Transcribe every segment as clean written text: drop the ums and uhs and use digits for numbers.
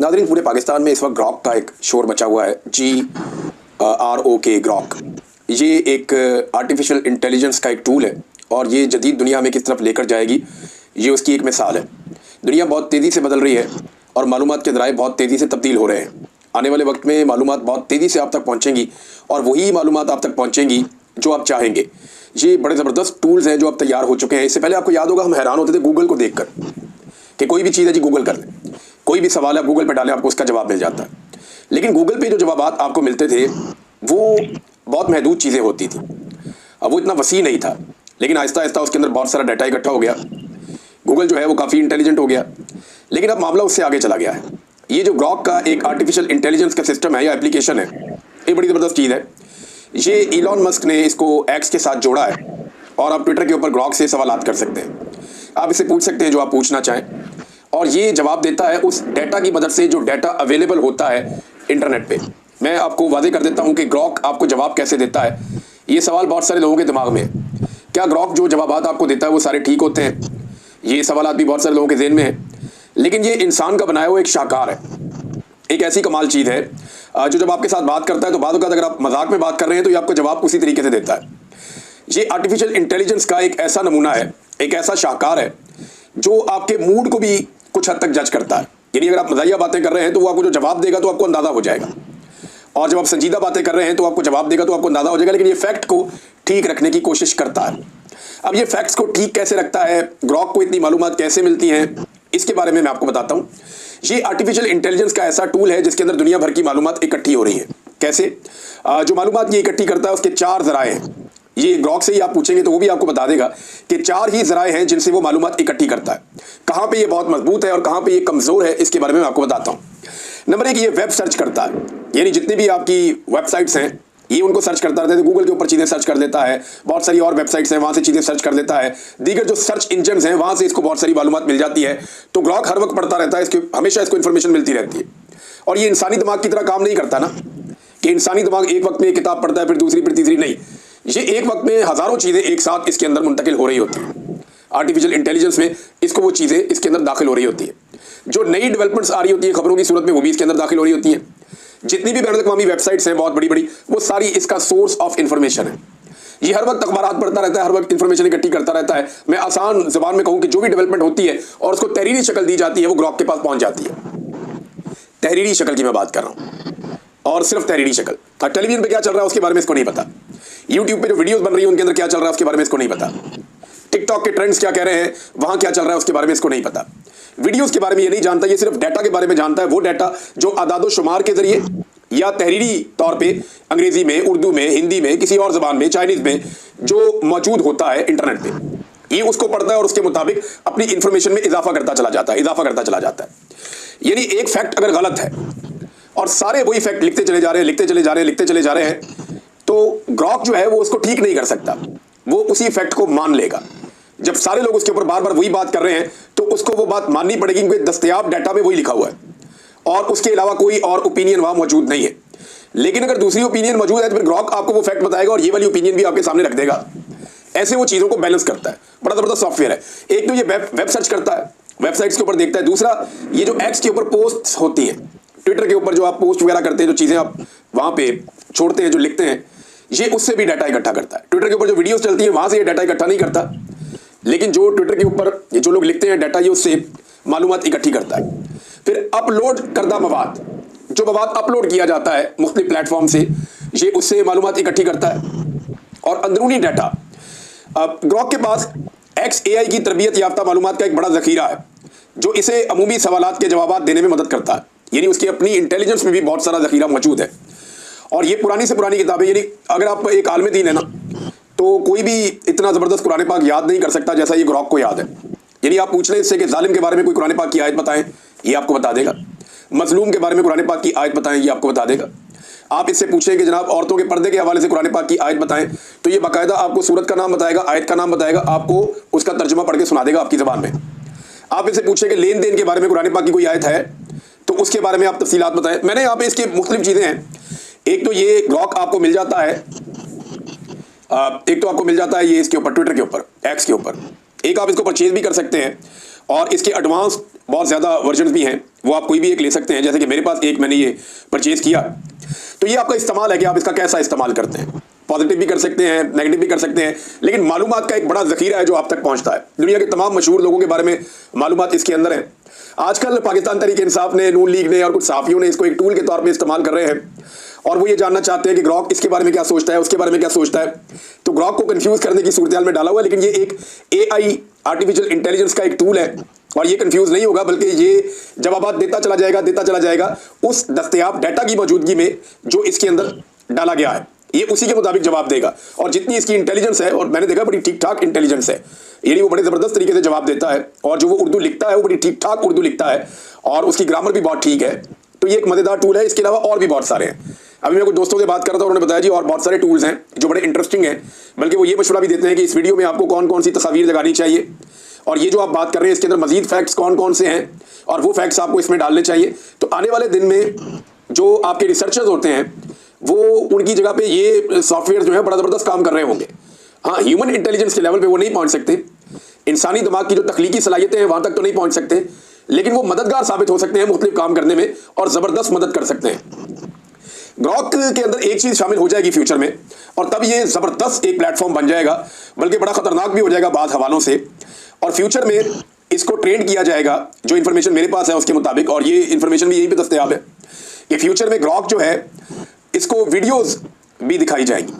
नाज़रीन, पूरे पाकिस्तान में इस वक्त ग्रॉक का एक शोर मचा हुआ है। GROK ग्रॉक, ये एक आर्टिफिशियल इंटेलिजेंस का एक टूल है और ये जदीद दुनिया में किस तरफ लेकर जाएगी, ये उसकी एक मिसाल है। दुनिया बहुत तेज़ी से बदल रही है और मालूमात के ज़राए बहुत तेज़ी से तब्दील हो रहे हैं। आने वाले वक्त में मालूमात बहुत तेज़ी से आप तक पहुँचेंगी और वही मालूमात आप तक पहुँचेंगी जो आप चाहेंगे। ये बड़े ज़बरदस्त टूल्स हैं जो अब तैयार हो चुके हैं। इससे पहले आपको याद होगा, हम हैरान होते थे गूगल को देखकर कि कोई भी चीज़ है जी गूगल कर लें, कोई भी सवाल है आप गूगल पे डालें, आपको उसका जवाब मिल जाता है। लेकिन गूगल पे जो जवाबात आपको मिलते थे वो बहुत महदूद चीज़ें होती थी, अब वो इतना वसी नहीं था। लेकिन आहिस्ता आहिस्ता उसके अंदर बहुत सारा डाटा इकट्ठा हो गया। गूगल जो है वो काफ़ी इंटेलिजेंट हो गया, लेकिन अब मामला उससे आगे चला गया है। ये जो ग्रॉक का एक आर्टिफिशियल इंटेलिजेंस का सिस्टम है या एप्लीकेशन है, ये बड़ी ज़बरदस्त चीज़ है। ये इलॉन मस्क ने इसको एक्स के साथ जोड़ा है और आप ट्विटर के ऊपर ग्रॉक से सवालात कर सकते हैं। आप इसे पूछ सकते हैं जो आप पूछना चाहें और ये जवाब देता है उस डेटा की मदद से जो डेटा अवेलेबल होता है इंटरनेट पे। मैं आपको वादे कर देता हूँ कि ग्रॉक आपको जवाब कैसे देता है। ये सवाल बहुत सारे लोगों के दिमाग में है, क्या ग्रॉक जो जवाबात आपको देता है वो सारे ठीक होते हैं? ये सवाल भी बहुत सारे लोगों के ज़हन में है। लेकिन ये इंसान का बनाया हुआ एक शाहकार है, एक ऐसी कमाल चीज़ है जो जब आपके साथ बात करता है तो बाद वक़्त अगर आप मजाक में बात कर रहे हैं तो ये आपको जवाब उसी तरीके से देता है। ये आर्टिफिशियल इंटेलिजेंस का एक ऐसा नमूना है, एक ऐसा शाहकार है जो आपके मूड को भी कुछ हद तक जज करता है। यानी अगर आप मज़ाहिया बातें कर रहे हैं तो वो आपको जो जवाब देगा तो आपको अंदाज़ा हो जाएगा, और जब आप संजीदा बातें कर रहे हैं तो आपको जवाब देगा तो आपको अंदाज़ा हो जाएगा। लेकिन ये फैक्ट को ठीक रखने की कोशिश करता है। अब ये फैक्ट्स को ठीक कैसे रखता है, ग्रॉक को इतनी मालूमात कैसे मिलती हैं, इसके बारे में मैं आपको बताता हूँ। ये आर्टिफिशियल इंटेलिजेंस का ऐसा टूल है जिसके अंदर दुनिया भर की मालूमात इकट्ठी हो रही है। कैसे? जो मालूमात ये इकट्ठी करता है उसके 4 ज़राए हैं। ये ग्रॉक से ही आप पूछेंगे तो वो भी आपको बता देगा कि 4 ही ज़राए हैं जिनसे वो मालूमात इकट्ठी करता है। कहाँ पे ये बहुत मजबूत है और कहाँ पे ये कमज़ोर है, इसके बारे में मैं आपको बताता हूँ। नंबर 1, ये वेब सर्च करता है। यानी जितनी भी आपकी वेबसाइट्स हैं ये उनको सर्च करता रहता है। गूगल के ऊपर चीज़ें सर्च कर लेता है, बहुत सारी और वेबसाइट्स हैं वहाँ से चीज़ें सर्च कर लेता है, दीगर जो सर्च इंजन हैं वहाँ से इसको बहुत सारी मालूमात मिल जाती है। तो ग्रॉक हर वक्त पढ़ता रहता है, इसके हमेशा इसको इन्फॉर्मेशन मिलती रहती है। और ये इंसानी दिमाग की तरह काम नहीं करता ना कि इंसानी दिमाग एक वक्त में एक किताब पढ़ता है फिर दूसरी फिर तीसरी, नहीं। ये एक वक्त में हज़ारों चीज़ें एक साथ इसके अंदर मुंतकिल हो रही होती हैं। आर्टिफिशियल इंटेलिजेंस में इसको वो चीज़ें इसके अंदर दाखिल हो रही होती है। जो नई डेवलपमेंट्स आ रही होती है खबरों की सूरत में, वो भी इसके अंदर दाखिल हो रही होती हैं। जितनी भी बैनुल-अक़वामी वेबसाइट्स हैं बहुत बड़ी बड़ी, वो सारी इसका सोर्स ऑफ इंफॉर्मेशन है। ये हर वक्त अखबारात पढ़ता रहता है, हर वक्त इंफॉर्मेशन इकट्ठी करता रहता है। मैं आसान ज़बान में कहूँ कि जो भी डेवलपमेंट होती है और उसको तहरीरी शक्ल दी जाती है वो ग्रॉक के पास पहुँच जाती है। तहरीरी शक्ल की मैं बात कर रहा हूँ, और सिर्फ तहरीरी शक्ल। टेलीविजन पे क्या चल रहा है उसके बारे में इसको नहीं पता, यूट्यूब पे जो वीडियोस बन रही है उनके अंदर क्या चल रहा है उसके बारे में इसको नहीं पता, टिकटॉक के ट्रेंड्स क्या कह रहे हैं वहाँ क्या चल रहा है उसके बारे में इसको नहीं पता, वीडियोस के बारे में ये नहीं जानता। ये सिर्फ डाटा के बारे में जानता है, वो डाटा जो आदादो शुमार के जरिए या तहरीरी तौर पे अंग्रेजी में, उर्दू में, हिंदी में, किसी और ज़बान में, चाइनीज़ में जो मौजूद होता है इंटरनेट पे, ये उसको पढ़ता है और उसके मुताबिक अपनी इंफॉर्मेशन में इजाफा करता चला जाता है, इजाफा करता चला जाता है। यानी एक फैक्ट अगर गलत है और सारे वही फैक्ट लिखते चले जा रहे हैं, लिखते चले जा रहे हैं, लिखते चले जा रहे हैं, तो ग्रॉक जो है वो उसको ठीक नहीं कर सकता, वो उसी फैक्ट को मान लेगा। जब सारे लोग उसके ऊपर बार बार वही बात कर रहे हैं तो उसको वो बात माननी पड़ेगी क्योंकि दस्तयाब डाटा में वही लिखा हुआ है और उसके अलावा कोई और ओपिनियन वहाँ मौजूद नहीं है। लेकिन अगर दूसरी ओपिनियन मौजूद है तो फिर ग्रॉक आपको वो फैक्ट बताएगा और ये वाली ओपिनियन भी आपके सामने रख देगा। ऐसे वो चीज़ों को बैलेंस करता है। बड़ा ज़बरदस्त सॉफ्टवेयर है। एक तो ये वेब सर्च करता है, वेबसाइट्स के ऊपर देखता है। दूसरा, ये जो एक्स के ऊपर पोस्ट होती हैं, ट्विटर के ऊपर जो आप पोस्ट वगैरह करते हैं, जो चीज़ें आप वहाँ पे छोड़ते हैं, जो लिखते हैं, ये उससे भी डाटा इकट्ठा करता है। ट्विटर के ऊपर जो वीडियोस चलती हैं वहाँ से ये डाटा इकट्ठा नहीं करता, लेकिन जो ट्विटर के ऊपर जो लोग लिखते हैं डाटा, ये उससे मालूमात इकट्ठी करता है। फिर अपलोड करदा मवाद, जो मवाद अपलोड किया जाता है मुख्तलिफ प्लेटफॉर्म से, ये उससे मालूमात इकट्ठी करता है। और अंदरूनी डाटा, ग्रॉक के पास XAI की तरबियत याफ्ता मालूमात का एक बड़ा ज़ख़ीरा है जो इसे अमूमी सवालात के जवाब देने में मदद करता है। यानी उसकी अपनी इंटेलिजेंस में भी बहुत सारा ज़ख़ीरा मौजूद है। और ये पुरानी से पुरानी किताबें, यानी अगर आप एक आलिम दीन है ना, तो कोई भी इतना ज़बरदस्त कुरान पाक याद नहीं कर सकता जैसा ये ग्रॉक को याद है। यानी आप पूछ लें इससे कि जालिम के बारे में कोई कुरान पाक की आयत बताएं, ये आपको बता देगा। मजलूम के बारे में कुरान पाक की आयत बताएं, ये आपको बता देगा। आप इससे पूछें कि जनाब औरतों के पर्दे के हवाले से कुरान पाक की आयत बताएं, तो ये बाकायदा आपको सूरत का नाम बताएगा, आयत का नाम बताएगा, आपको उसका तर्जुमा पढ़ के सुना देगा आपकी ज़बान में। आप इससे पूछें कि लेन देन के बारे में कुरान पाक की कोई आयत है, तो उसके बारे में आप तफसीलात बताएं। मैंने यहाँ पे इसकी मुख्तलिफ चीज़ें हैं। एक तो ये ग्रॉक आपको मिल जाता है, एक तो आपको मिल जाता है ये इसके ऊपर, ट्विटर के ऊपर, एक्स के ऊपर। एक आप इसको परचेज भी कर सकते हैं और इसके एडवांस बहुत ज़्यादा वर्जन भी हैं। वो आप कोई भी एक ले सकते हैं, जैसे कि मेरे पास एक मैंने ये परचेज किया। तो ये आपका इस्तेमाल है कि आप इसका कैसा इस्तेमाल करते हैं। पॉजिटिव भी कर सकते हैं, नेगेटिव भी कर सकते हैं, लेकिन मालूमात का एक बड़ा ज़ख़ीरा है जो आप तक पहुंचता है। दुनिया के तमाम मशहूर लोगों के बारे में मालूमात इसके अंदर है। आजकल पाकिस्तान तहरीक इंसाफ ने, नून लीग ने और कुछ सहाफ़ियों ने इसको एक टूल के तौर पर इस्तेमाल कर रहे हैं, और वो ये जानना चाहते हैं कि ग्रॉक इसके बारे में क्या सोचता है, उसके बारे में क्या सोचता है। तो ग्रॉक को कंफ्यूज करने की सूरत में डाला हुआ है, लेकिन ये एक AI आर्टिफिशियल इंटेलिजेंस का एक टूल है, और ये कंफ्यूज नहीं होगा, बल्कि ये जवाब देता चला जाएगा उस दस्तयाब डाटा की मौजूदगी में जो इसके अंदर डाला गया है। ये उसी के मुताबिक जवाब देगा, और जितनी इसकी इंटेलिजेंस है, और मैंने देखा बड़ी ठीक ठाक इंटेलिजेंस है, यानी वो बड़े ज़बरदस्त तरीके से जवाब देता है, और जो वो उर्दू लिखता है वो बड़ी ठीक ठाक उर्दू लिखता है, और उसकी ग्रामर भी बहुत ठीक है। तो ये एक मज़ेदार टूल है। इसके अलावा और भी बहुत सारे हैं। अभी मैं कुछ दोस्तों से बात कर रहा था, उन्होंने बताया जी और बहुत सारे टूल्स हैं जो बड़े इंटरेस्टिंग हैं, बल्कि वो ये मशवरा भी देते हैं कि इस वीडियो में आपको कौन कौन सी तस्वीर लगानी चाहिए, और ये जो आप बात कर रहे हैं इसके अंदर मजीद फैक्ट्स कौन कौन से हैं, और वो फैक्ट्स आपको इसमें डालने चाहिए। तो आने वाले दिन में जो आपके रिसर्चर्स होते हैं वो उनकी जगह पे ये सॉफ्टवेयर जो है बड़ा ज़बरदस्त काम कर रहे होंगे। हाँ, ह्यूमन इंटेलिजेंस के लेवल पे वो नहीं पहुंच सकते, इंसानी दिमाग की जो तख्लीकी सलाहियतें हैं वहाँ तक तो नहीं पहुँच सकते, लेकिन वो मददगार साबित हो सकते हैं मुख्तलिफ काम करने में, और ज़बरदस्त मदद कर सकते हैं। ग्रॉक के अंदर एक चीज़ शामिल हो जाएगी फ्यूचर में, और तब ये ज़बरदस्त एक प्लेटफॉर्म बन जाएगा, बल्कि बड़ा ख़तरनाक भी हो जाएगा बाज़ हवालों से। और फ्यूचर में इसको ट्रेंड किया जाएगा, जो इन्फॉर्मेशन मेरे पास है उसके मुताबिक, और ये इन्फॉर्मेशन भी यहीं पे दस्तयाब है कि फ्यूचर में ग्रॉक जो है इसको वीडियोस भी दिखाई जाएंगी।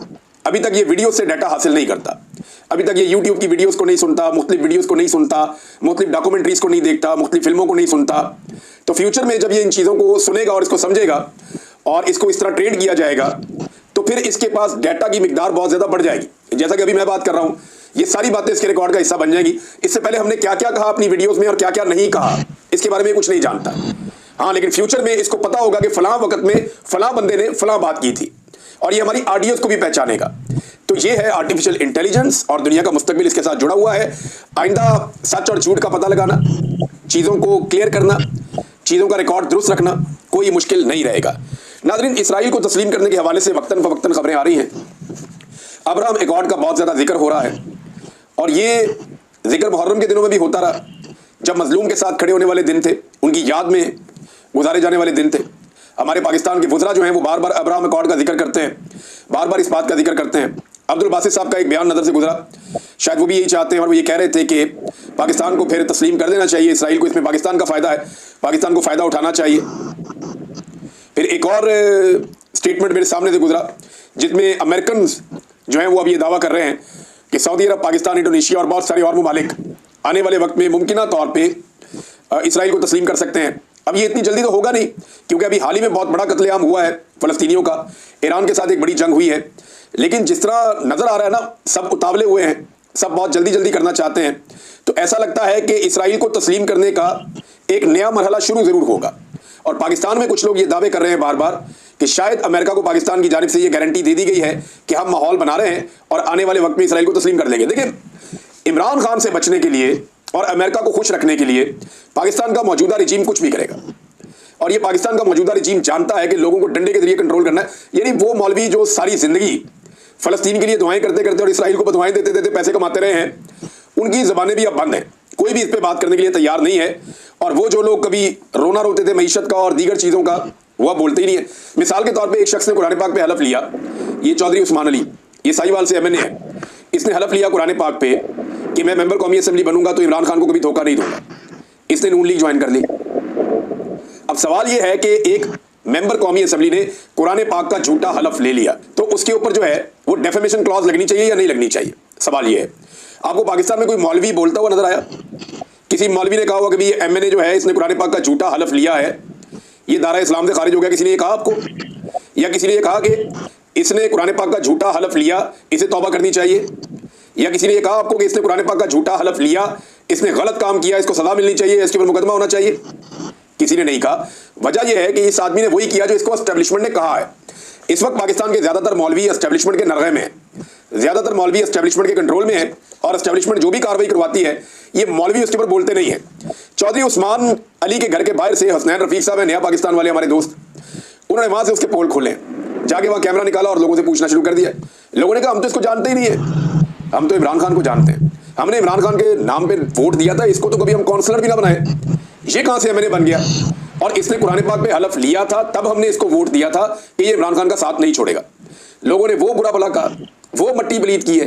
अभी तक ये वीडियो से डाटा हासिल नहीं करता, अभी तक ये यूट्यूब की वीडियोस को नहीं सुनता, मुख्तलिफ वीडियोस को नहीं सुनता, मुख्तलिफ डॉक्यूमेंट्रीज को नहीं देखता, मुख्तलिफ फिल्मों को नहीं सुनता। तो फ्यूचर में जब ये इन चीज़ों को सुनेगा और इसको समझेगा और इसको इस तरह ट्रेंड किया जाएगा, तो फिर इसके पास डाटा की मिकदार बहुत ज़्यादा बढ़ जाएगी। जैसा कि अभी मैं बात कर रहा हूँ, ये सारी बातें इसके रिकॉर्ड का हिस्सा बन जाएंगी। इससे पहले हमने क्या क्या कहा अपनी वीडियोज़ में और क्या क्या नहीं कहा, इसके बारे में कुछ नहीं जानता। हाँ, लेकिन फ्यूचर में इसको पता होगा कि फलां वक्त में फलां बंदे ने फलां बात की थी, और ये हमारी ऑडियोज को भी पहचानेगा। तो ये है आर्टिफिशियल इंटेलिजेंस, और दुनिया का मुस्तकबिल इसके साथ जुड़ा हुआ है। आइंदा सच और झूठ का पता लगाना, चीज़ों को क्लियर करना, चीज़ों का रिकॉर्ड दुरुस्त रखना कोई मुश्किल नहीं रहेगा। नाज़रीन, इसराइल को तस्लीम करने के हवाले से वक्तन फ़वक्तन खबरें आ रही हैं। अब्राहम एकॉर्ड का बहुत ज़्यादा जिक्र हो रहा है, और ये जिक्र मुहर्रम के दिनों में भी होता रहा, जब मजलूम के साथ खड़े होने वाले दिन थे, उनकी याद में गुजारे जाने वाले दिन थे। हमारे पाकिस्तान के वुज़रा जो हैं वो बार बार अब्राहम एकॉर्ड का जिक्र करते हैं, बार बार इस बात का जिक्र करते हैं। अब्दुल बासित साहब का एक बयान नज़र से गुजरा, शायद वो भी यही चाहते हैं, और वो ये कह रहे थे कि पाकिस्तान को फिर तस्लीम कर देना चाहिए इसराइल को, इसमें पाकिस्तान का फ़ायदा है, पाकिस्तान को फ़ायदा उठाना चाहिए। फिर एक और स्टेटमेंट मेरे सामने से गुजरा, जिसमें अमेरिकन जो हैं वो अब ये दावा कर रहे हैं कि सऊदी अरब, पाकिस्तान, इंडोनेशिया और बहुत सारे और ममालिक आने वाले वक्त में मुमकिना तौर पर इसराइल को तस्लीम कर सकते हैं। अब ये इतनी जल्दी तो होगा नहीं, क्योंकि अभी हाल ही में बहुत बड़ा कत्लेआम हुआ है फ़लस्तीनियों का, ईरान के साथ एक बड़ी जंग हुई है। लेकिन जिस तरह नज़र आ रहा है ना, सब उतावले हुए हैं, सब बहुत जल्दी जल्दी करना चाहते हैं। तो ऐसा लगता है कि इसराइल को तस्लीम करने का एक नया मरहला शुरू ज़रूर होगा। और पाकिस्तान में कुछ लोग ये दावे कर रहे हैं बार बार कि शायद अमेरिका को पाकिस्तान की जानिब से ये गारंटी दे दी गई है कि हम माहौल बना रहे हैं और आने वाले वक्त में इसराइल को तस्लीम कर लेंगे। देखिए, इमरान खान से बचने के लिए और अमेरिका को खुश रखने के लिए पाकिस्तान का मौजूदा रिजीम कुछ भी करेगा, और ये पाकिस्तान का मौजूदा रिजीम जानता है कि लोगों को डंडे के जरिए कंट्रोल करना है। यानी वो मौलवी जो सारी ज़िंदगी फ़लस्तीन के लिए दुआएं करते करते और इसराइल को दुआएं देते देते पैसे कमाते रहे हैं, उनकी ज़बानें भी अब बंद हैं, कोई भी इस पर बात करने के लिए तैयार नहीं है। और वो जो लोग कभी रोना रोते थे मईशत का और दीगर चीज़ों का, वह बोलते ही नहीं है। मिसाल के तौर पे एक शख्स ने कुरान पाक पे हलफ लिया, ये चौधरी उस्मान अली, ये साहिवाल से MNA है, इसने हलफ लिया कुरान पाक पे कि मैं मेंबर कौमी असेंबली बनूंगा तो इमरान खान को कभी धोखा नहीं दूंगा। इसने नून लीग ज्वाइन कर ली। अब सवाल ये है कि एक मेंबर कौमी असेंबली ने कुरान पाक का झूठा हलफ ले लिया, तो उसके ऊपर जो है वो डेफेमेशन क्लॉज लगनी चाहिए या नहीं लगनी चाहिए? सवाल ये है। आपको पाकिस्तान में कोई मौलवी बोलता हुआ नजर आया? किसी मौलवी ने कहा होगा कि ये MNA जो है इसने कुरान पाक का झूठा हलफ लिया है, ये दायरा इस्लाम से खारिज हो गया? किसी ने ये कहा आपको? या किसी ने ये कहा कि इसने कुरान पाक का झूठा हलफ लिया, इसे तौबा करनी चाहिए? या किसी ने ये कहा आपको कि इसने कुरान पाक का झूठा हलफ लिया, इसने गलत काम किया, इसको सजा मिलनी चाहिए, इसके ऊपर मुकदमा होना चाहिए? किसी ने नहीं कहा। वजह यह है कि इस आदमी ने वही किया जो इसको एस्टेब्लिशमेंट ने कहा है। इस वक्त पाकिस्तान के ज़्यादातर मौलवी एस्टेब्लिशमेंट के नरगे में है, ज़्यादातर मौलवी एस्टेब्लिशमेंट के कंट्रोल में है, और एस्टेब्लिशमेंट जो भी कार्रवाई करवाती है ये मौलवी उसके ऊपर बोलते नहीं है। चौधरी उस्मान अली के घर के बाहर से हसनैन रफीक साहब है, नया पाकिस्तान वाले हमारे दोस्त, उन्होंने वहाँ से उसके पोल खोले, जाके वहाँ कैमरा निकाला और लोगों से पूछना शुरू कर दिया। लोगों ने कहा हम तो इसको जानते ही नहीं है, हम तो इमरान खान को जानते हैं, हमने इमरान खान के नाम पे वोट दिया था, इसको तो कभी हम काउंसलर भी ना बनाए, ये कहाँ से MNA बन गया? और इसने कुरान पाक पे हलफ लिया था, तब हमने इसको वोट दिया था कि ये इमरान खान का साथ नहीं छोड़ेगा। लोगों ने वो बुरा भला कहा, वो मट्टी बलीद की है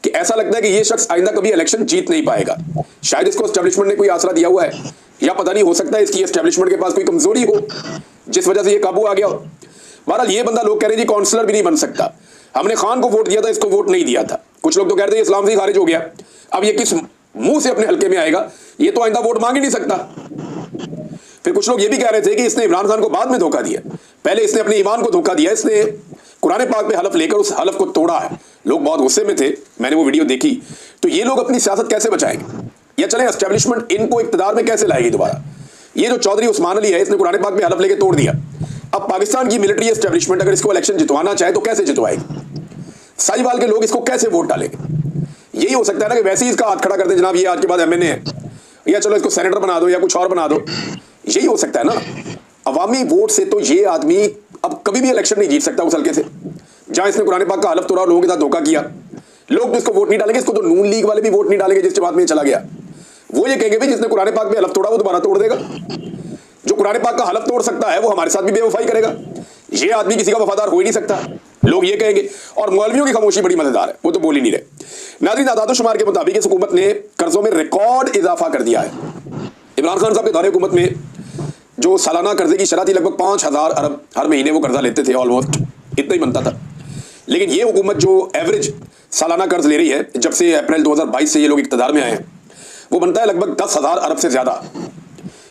कि ऐसा लगता है कि ये शख्स आइंदा कभी इलेक्शन जीत नहीं पाएगा। शायद इसको एस्टेब्लिशमेंट ने कोई आसरा दिया हुआ है, या पता नहीं, हो सकता है इसकी एस्टेब्लिशमेंट के पास कोई कमजोरी हो जिस वजह से ये काबू आ गया हो। बहरहाल ये बंदा, लोग कह रहे हैं जी काउंसलर भी नहीं बन सकता, हमने खान को वोट दिया था, इसको वोट नहीं दिया था। कुछ लोग तो कह रहे थे इस्लाम से खारिज हो गया, अब ये किस मुंह से अपने हल्के में आएगा, ये तो आइंदा वोट मांग ही नहीं सकता। फिर कुछ लोग ये भी कह रहे थे कि इसने इमरान खान को बाद में धोखा दिया, पहले इसने अपने ईमान को धोखा दिया, इसने कुरान पाक पे हलफ लेकर उस हलफ को तोड़ा है। लोग बहुत गुस्से में थे, मैंने वो वीडियो देखी। तो ये लोग अपनी सियासत कैसे बचाएंगे, या चले एस्टेब्लिशमेंट इनको इक्तदार में कैसे लाएगी दोबारा। ये जो चौधरी उस्मान अली है, इसने कुरान पाक पे हलफ लेके तोड़ दिया। अब पाकिस्तान की मिलिट्री एस्टेब्लिशमेंट अगर इसको इलेक्शन जितवाना चाहे तो कैसे जितवाएगी, साहिवाल के लोग इसको कैसे वोट डालेंगे। यही हो सकता है ना कि वैसे ही इसका हाथ खड़ा कर दे, जनाब ये आज के बाद एमएनए है, या चलो इसको सेनेटर बना दो या कुछ और बना दो। यही हो सकता है ना। अवामी वोट से तो ये आदमी अब कभी भी इलेक्शन नहीं जीत सकता उस हल्के से, जहां इसने कुरान पाक का हलफ तोड़ा, लोगों के साथ धोखा किया। लोग तो इसको वोट नहीं डालेंगे, इसको तो नून लीग वाले भी वोट नहीं डालेंगे जिस जमात में चला गया। वो ये कहेंगे भी जिसने कुरान पाक पे हलफ तोड़ा वो दोबारा तोड़ देगा। जो कुरान पाक का हलफ तोड़ सकता है वो हमारे साथ भी बेवफाई करेगा। ये आदमी किसी का वफादार हो ही नहीं सकता, लोग ये कहेंगे। और मौलवियों की खामोशी बड़ी मजेदार है, वो तो बोल ही नहीं रहे। नाज़रीन, आदादोशुमार के मुताबिक इस हुकूमत ने कर्जों में रिकॉर्ड इजाफा कर दिया है। इमरान खान साहब के दौरे हुकूमत में जो सालाना कर्जे की शरह थी, लगभग 5000 अरब हर महीने वो कर्जा लेते थे, ऑलमोस्ट इतना ही बनता था। लेकिन ये हुकूमत जो एवरेज सालाना कर्ज ले रही है जब से अप्रैल 2022 से ये लोग इक़्तिदार में आए हैं, वो बनता है लगभग 10,000 अरब से ज्यादा।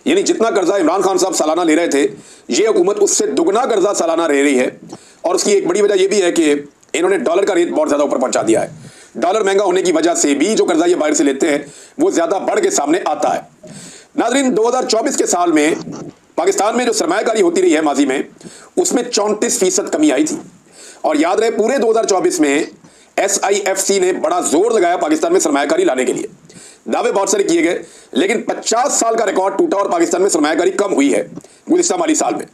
यानी जितना कर्जा इमरान खान साहब सालाना ले रहे थे, ये हुकूमत उससे दुगना कर्जा सालाना ले रही है। और उसकी एक बड़ी वजह यह भी है कि इन्होंने डॉलर का रेट बहुत ज्यादा ऊपर पहुंचा दिया है। डॉलर महंगा होने की वजह से भी जो कर्जा ये बाहर से लेते हैं वो ज्यादा बढ़ के सामने आता है। नाज़रीन, 2024 के साल में पाकिस्तान में जो सरमायाकारी होती रही है माजी में, उसमें 34% कमी आई थी। और याद रहे, पूरे 2024 में SIFC ने बड़ा जोर लगाया पाकिस्तान में सरमायाकारी लाने के लिए। दावे बहुत सारे किए गए, लेकिन 50 साल का रिकॉर्ड टूटा और पाकिस्तान में सरमायाकारी कम हुई है गुज़िश्ता माली साल में।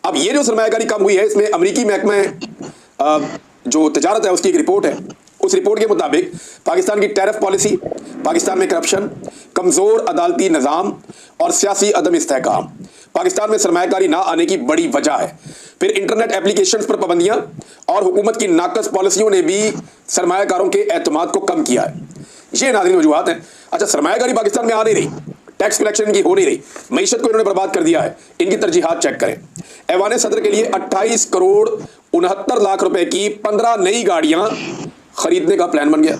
अब ये जो सरमायाकारी कम हुई है, इसमें अमरीकी महकमा जो तजारत है उसकी एक रिपोर्ट है। उस रिपोर्ट के मुताबिक पाकिस्तान की टैरिफ पॉलिसी, पाकिस्तान में करप्शन, कमजोर अदालती निज़ाम और सियासी अदम इस्तेहकाम पाकिस्तान में सरमायाकारी ना आने की बड़ी वजह है। फिर इंटरनेट एप्लीकेशंस पर पाबंदियां और हुकूमत की नाकस पॉलिसियों ने भी सरमायाकारों के एतमाद को कम किया है। ये नाज़रीन वजूहात हैं। अच्छा, सरमायाकारी पाकिस्तान में आ नहीं रही, टैक्स कलेक्शन इनकी हो नहीं रही, मईशत को इन्होंने बर्बाद कर दिया है। इनकी तरजीहात चेक करें। ऐवान सदर के लिए 28 करोड़ 69 लाख रुपए की 15 नई गाड़ियां खरीदने का प्लान बन गया।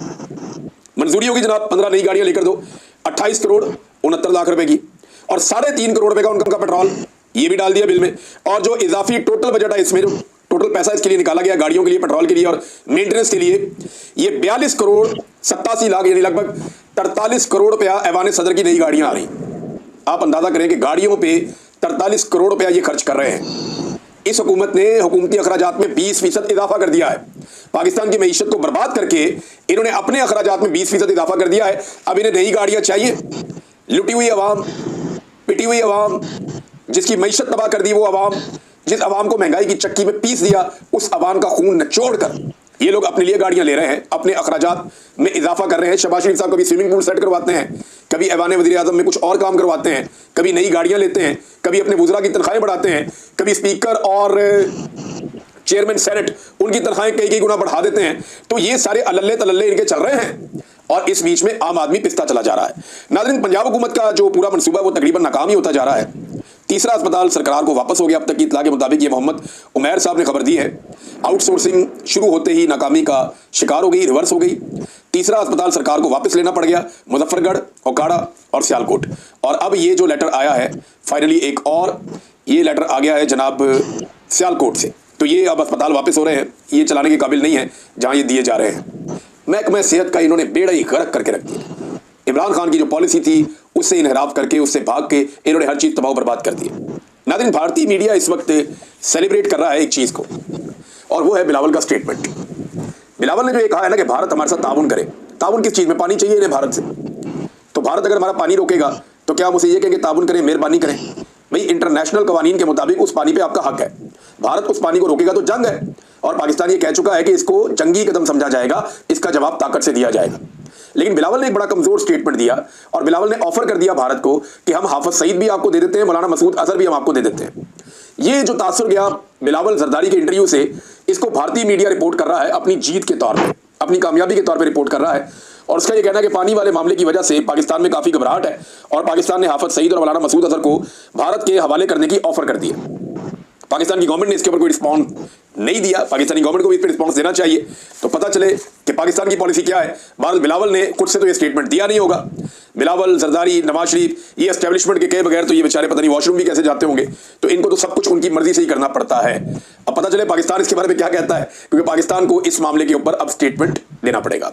मंजूरी होगी जनाब, 15 नई गाड़ियां लेकर दो, 28 करोड़ 69 लाख रुपए की, और 3.5 करोड़ रुपए का उनका पेट्रोल, ये भी डाल दिया बिल में। और जो इजाफी टोटल बजट है, इसमें जो टोटल पैसा इसके लिए निकाला गया गाड़ियों के लिए, पेट्रोल के लिए और मेंटेनेंस के लिए, ये 42 करोड़ 87 लाख, यानी लगभग 43 करोड़ रुपया ऐवान सदर की नई गाड़ियां आ रही। आप अंदाजा करें कि गाड़ियों पे 43 करोड़ रुपया ये खर्च कर रहे हैं। इस हुकूमत ने हुकूमती अखराजात में 20% इजाफा कर दिया है। पाकिस्तान की मईशत को बर्बाद करके इन्होंने अपने अखराजात में 20% इजाफा कर दिया है। अब इन्हें नई गाड़ियां चाहिए। लुटी हुई अवाम, पिटी हुई अवाम, जिसकी मईशत तबाह कर दी, वो अवाम, जिस अवाम को महंगाई की चक्की में पीस दिया, उस अवाम का खून निचोड़ कर ये लोग अपने लिए गाड़ियां ले रहे हैं, अपने अखराजात में इजाफा कर रहे हैं। शहबाज शरीफ साहब कभी स्विमिंग पूल सेट करवाते हैं, कभी ऐवान वज़ीर आज़म में कुछ और काम करवाते हैं, कभी नई गाड़ियां लेते हैं, कभी अपने वज़रा की तनख्वाहें बढ़ाते हैं, कभी स्पीकर और चेयरमैन सेनेट उनकी तनख्वाहें कई गुना बढ़ा देते हैं। तो ये सारे अल्ले तल्ले इनके चल रहे हैं और इस बीच में आम आदमी पिसता चला जा रहा है। नाज़रीन, पंजाब हुकूमत का जो पूरा मनसूबा वो तकरीबन नाकाम ही होता जा रहा है। तीसरा अस्पताल सरकार को वापस हो गया। अब तक की इत्तला के मुताबिक ये मोहम्मद उमैर साहब ने खबर दी है। आउटसोर्सिंग शुरू होते ही नाकामी का शिकार हो गई, रिवर्स हो गई। तीसरा अस्पताल सरकार को वापस लेना पड़ गया, मुजफ्फरगढ़, ओकाड़ा और सियालकोट। और अब ये जो लेटर आया है फाइनली, एक और ये लेटर आ गया है जनाब सियालकोट से। तो ये अब अस्पताल वापस हो रहे हैं, ये चलाने के काबिल नहीं है जहाँ ये दिए जा रहे हैं। महकमा सेहत का इन्होंने बेड़ा ही गर्क करके रख दिया। इमरान खान की जो पॉलिसी थी उससे इनहराफ करके, उससे भाग के इन्होंने हर चीज़ तबाह बर्बाद कर दी। नाज़रीन, भारतीय मीडिया इस वक्त सेलिब्रेट कर रहा है एक चीज़ को, और वो है बिलावल का स्टेटमेंट। बिलावल ने जो ये कहा है ना कि भारत हमारे साथ ताउन करे। ताउन किस चीज़ में? पानी चाहिए इन्हें भारत से। तो भारत अगर हमारा पानी रोकेगा तो क्या हम उसे ये कहेंगे ताउन करें, मेहरबानी करें? भाई, इंटरनेशनल कवानीन के मुताबिक उस पानी पे आपका हक है। भारत उस पानी को रोकेगा तो जंग है, और पाकिस्तान ये कह चुका है कि इसको जंगी कदम समझा जाएगा, इसका जवाब ताकत से दिया जाएगा। लेकिन बिलावल ने एक बड़ा कमजोर स्टेटमेंट दिया और बिलावल ने ऑफर कर दिया भारत को कि हम हाफिज सईद भी आपको दे देते हैं, मौलाना मसूद अजहर भी हम आपको दे देते हैं। ये जो तासुर गया बिलावल जरदारी के इंटरव्यू से, इसको भारतीय मीडिया रिपोर्ट कर रहा है अपनी जीत के तौर पर, अपनी कामयाबी के तौर पर रिपोर्ट कर रहा है। और उसका ये कहना है कि पानी वाले मामले की वजह से पाकिस्तान में काफी घबराहट है और पाकिस्तान ने हाफिज सईद और मौलाना मसूद अजहर को भारत के हवाले करने की ऑफर कर दी है। पाकिस्तान की गवर्नमेंट ने इसके ऊपर कोई रिस्पॉन्स नहीं दिया। पाकिस्तानी गवर्नमेंट को भी इस पर रिस्पॉन्स देना चाहिए तो पता चले कि पाकिस्तान की पॉलिसी क्या है। भारत बिलावल ने खुद से तो ये स्टेटमेंट दिया नहीं होगा। बिलावल, जरदारी, नवाज शरीफ, ये एस्टेब्लिशमेंट के कहे बगैर तो ये बेचारे पता नहीं वॉशरूम भी कैसे जाते होंगे, तो इनको तो सब कुछ उनकी मर्जी से ही करना पड़ता है। अब पता चले पाकिस्तान इसके बारे में क्या कहता है, क्योंकि पाकिस्तान को इस मामले के ऊपर अब स्टेटमेंट देना पड़ेगा।